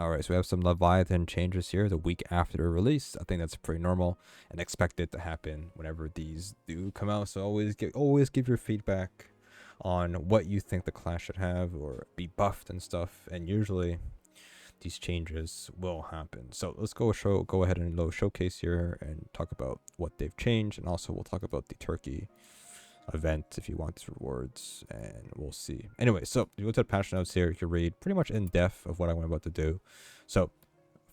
Alright, so we have some Leviathan changes here the week after release. I think that's pretty normal and expected to happen whenever these do come out. So always give your feedback on what you think the class should have or be buffed and stuff. And usually these changes will happen. So let's go ahead and showcase here and talk about what they've changed, and also we'll talk about the turkey event if you want these rewards, and we'll see. Anyway, so you go to the patch notes here, you can read pretty much in depth of what I'm about to do. So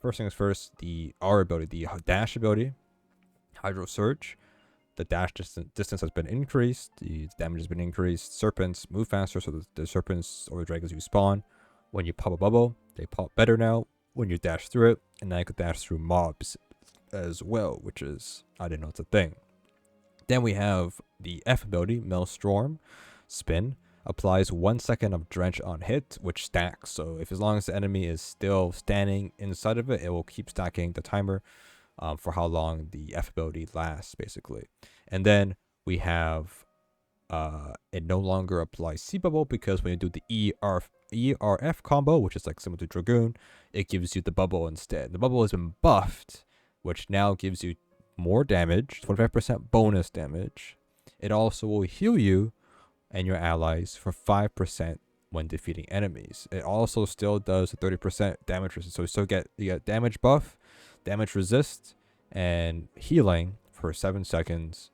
first things first, the R ability, the dash ability, Hydrosurge. The dash distance has been increased, the damage has been increased. Serpents move faster, so the serpents or the dragons you spawn, when you pop a bubble, they pop better now when you dash through it, and now you could dash through mobs as well, which is, I didn't know it's a thing. Then we have the F ability, Maelstrom Spin, applies 1 second of drench on hit, which stacks. So if as long as the enemy is still standing inside of it, it will keep stacking the timer for how long the F ability lasts, basically. And then we have it no longer applies C bubble, because when you do the ERF combo, which is like similar to Dragoon, it gives you the bubble instead. The bubble has been buffed, which now gives you more damage, 25% bonus damage. It also will heal you and your allies for 5% when defeating enemies. It also still does a 30% damage resist. So you get damage buff, damage resist, and healing for 7 seconds,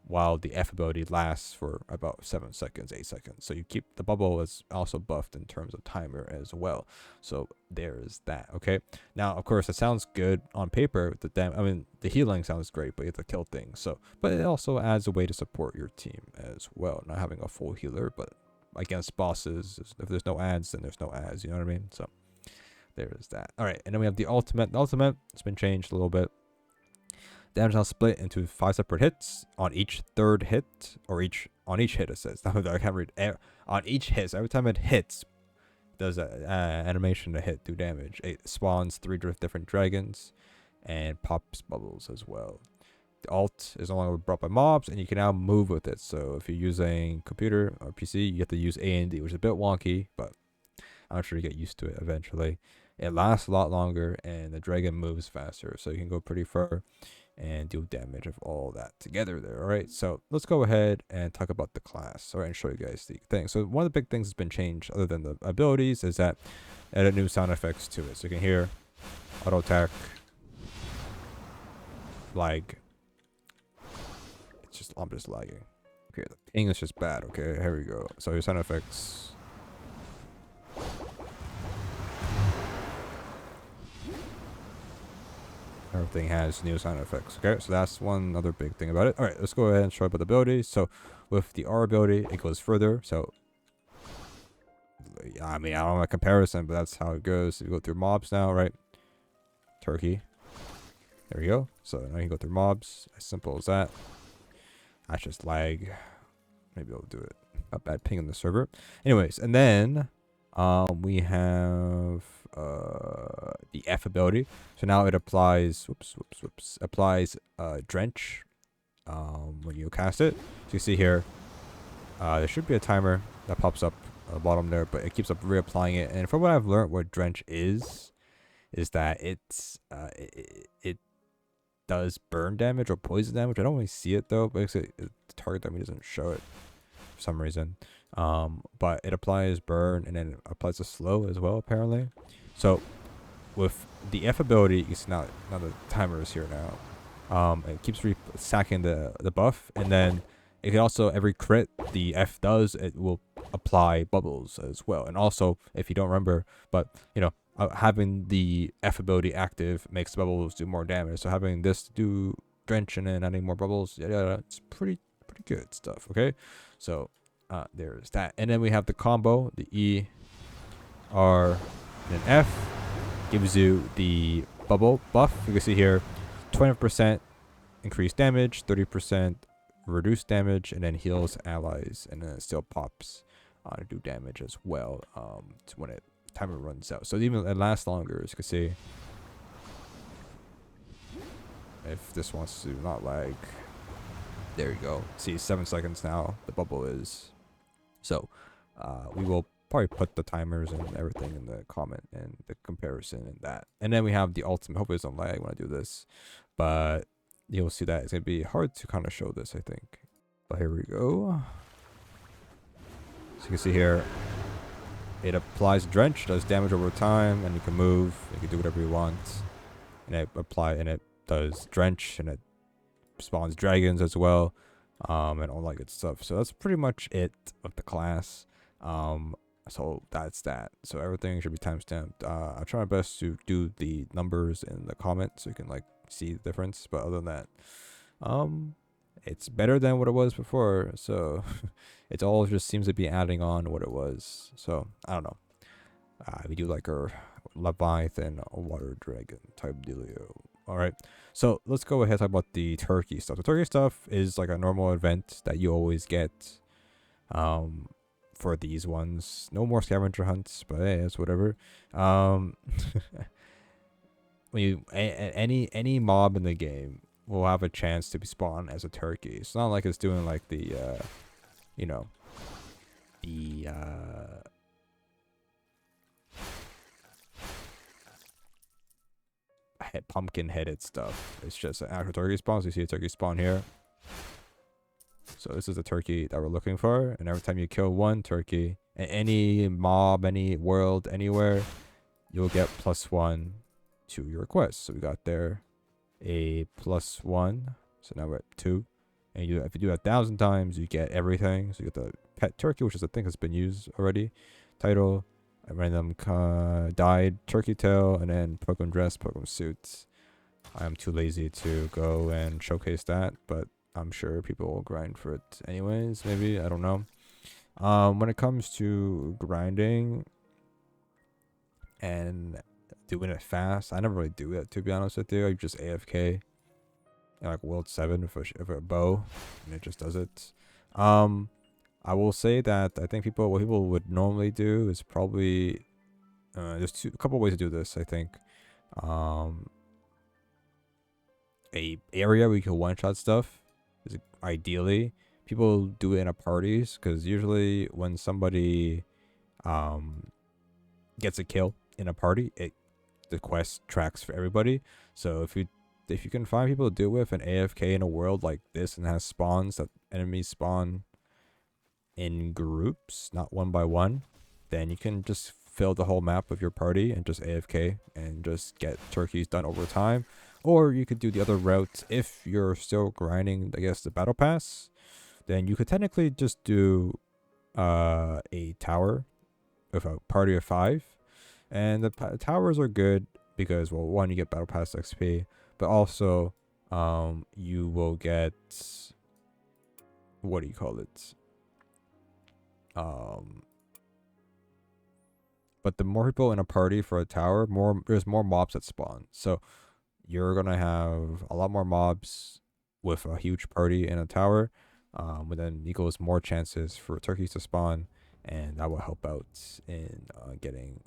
while the F ability lasts for about 7 seconds, 8 seconds. So you keep the bubble is also buffed in terms of timer as well. So there is that. Okay. Now, of course, it sounds good on paper. The healing sounds great, but you have to kill things. So, but it also adds a way to support your team as well. Not having a full healer, but against bosses, if there's no ads, then there's no ads. You know what I mean? So there is that. All right, and then we have the ultimate. The ultimate, it's been changed a little bit. Damage now split into 5 separate hits on each third hit, or on each hit, it says. I can't read. On each hit, so every time it hits, it does an animation to hit, do damage. It spawns 3 different dragons and pops bubbles as well. The alt is no longer brought by mobs, and you can now move with it. So if you're using computer or PC, you have to use A and D, which is a bit wonky, but I'm sure you get used to it eventually. It lasts a lot longer, and the dragon moves faster, so you can go pretty far and deal damage of all that together there. All right, so let's go ahead and talk about the class, all right, and show you guys the thing. So one of the big things that's been changed, other than the abilities, is that added new sound effects to it. So you can hear auto attack, lag. I'm just lagging. Okay, the ping is just bad. Okay, here we go. So your sound effects. Everything has new sound effects. Okay, so that's one other big thing about it. All right, let's go ahead and show about the abilities. So with the R ability, it goes further. So I mean, I don't know a comparison, but that's how it goes. You go through mobs now, right? Turkey. There we go. So now you can go through mobs. As simple as that. That's just lag. Maybe I'll do it. A bad ping on the server. Anyways, and then we have the F ability. So now it applies applies drench when you cast it. So you see here there should be a timer that pops up at the bottom there, but it keeps up reapplying it. And from what I've learned, what drench is that it does burn damage or poison damage. I don't really see it though. Basically, the target damage doesn't show it for some reason. But it applies burn, and then it applies a slow as well, apparently. So with the F ability, you see now the timer is here now. It keeps stacking the buff, and then it can also, every crit the F does, it will apply bubbles as well. And also, if you don't remember, but you know, having the F ability active makes the bubbles do more damage. So having this do drench and then adding more bubbles, yeah, it's pretty good stuff. Okay, so there's that. And then we have the combo, the E, R, and F gives you the bubble buff. You can see here 20% increased damage, 30% reduced damage, and then heals allies, and then it still pops to do damage as well when it timer runs out. So even it lasts longer, as you can see. If this wants to not lag, there you go. See, 7 seconds now the bubble is. So we will probably put the timers and everything in the comment and the comparison and that. And then we have the ultimate. Hopefully it's don't lag when I do this, but you'll see that it's gonna be hard to kind of show this, I think. But here we go. So you can see here, it applies drench, does damage over time, and you can move. You can do whatever you want, and it does drench, and it spawns dragons as well, and all that good stuff. So that's pretty much it of the class. So that's that. So everything should be timestamped. I'll try my best to do the numbers in the comments so you can like see the difference. But other than that, it's better than what it was before. So it all just seems to be adding on what it was. So I don't know. We do like our Leviathan water dragon type dealio. All right. So let's go ahead and talk about the turkey stuff. The turkey stuff is like a normal event that you always get. For these ones, no more scavenger hunts, but hey, it's whatever. When you any mob in the game will have a chance to be spawned as a turkey. It's not like it's doing like the you know, the pumpkin headed stuff. It's just an actual turkey spawn. So you see a turkey spawn here. So this is the turkey that we're looking for, and every time you kill one turkey in any mob, any world, anywhere, you'll get +1 to your quest. So we got there a +1, so now we're at 2. And if you do that 1,000 times, you get everything. So you get the pet turkey, which is I think has been used already. Title, a random dyed turkey tail, and then Pokemon dress, Pokemon suits. I'm too lazy to go and showcase that, but I'm sure people will grind for it anyways, maybe, I don't know. When it comes to grinding and doing it fast, I never really do it, to be honest with you. I just AFK in like World 7 with a bow, and it just does it. I will say that I think what people would normally do is probably, there's a couple ways to do this, I think. A area where you can one-shot stuff. Ideally, people do it in a parties, because usually when somebody gets a kill in a party, the quest tracks for everybody. So if you can find people to do it with an AFK in a world like this and has spawns that enemies spawn in groups, not one by one, then you can just fill the whole map with your party and just AFK and just get turkeys done over time. Or you could do the other route. If you're still grinding, I guess, the battle pass, then you could technically just do a tower with a party of 5. And the towers are good because, well, one, you get battle pass XP, but also you will get, what do you call it? But the more people in a party for a tower, there's more mobs that spawn. So you're gonna have a lot more mobs with a huge party in a tower, but then equals more chances for turkeys to spawn, and that will help out in getting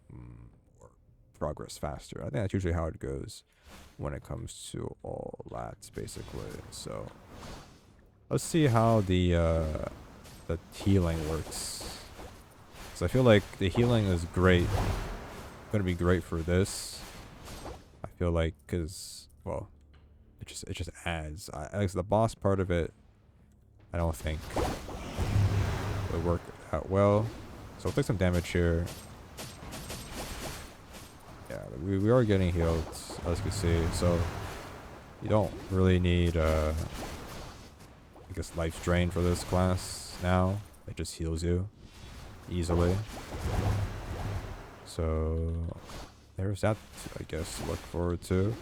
more progress faster. I think that's usually how it goes when it comes to all that, basically. So let's see how the healing works. So I feel like the healing is great. Gonna be great for this. I feel like, cause well, it just adds. I guess the boss part of it, I don't think would work out well. So we'll take some damage here. Yeah, we are getting healed, as you can see. So you don't really need I guess life drain for this class now. It just heals you easily. So there's that, I guess, to look forward to.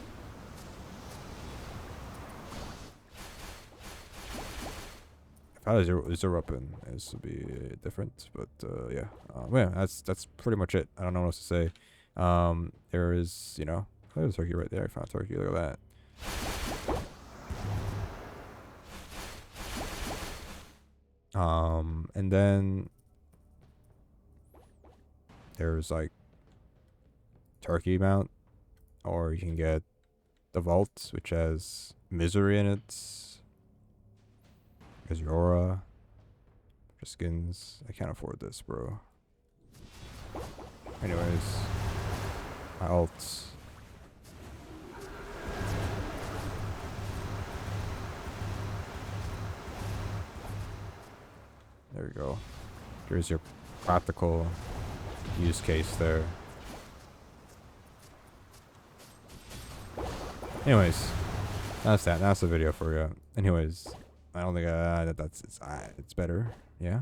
If I had a zero weapon, this would be different. But yeah, yeah, that's pretty much it. I don't know what else to say. There is, there's a turkey right there. I found a turkey. Look at that. And then there's like turkey mount, or you can get the vault, which has misery in it. There's your aura, skins. I can't afford this, bro. Anyways, my ults. There we go. Here's your practical use case there. Anyways, that's that. That's the video for you. Anyways, I don't think it's better. Yeah.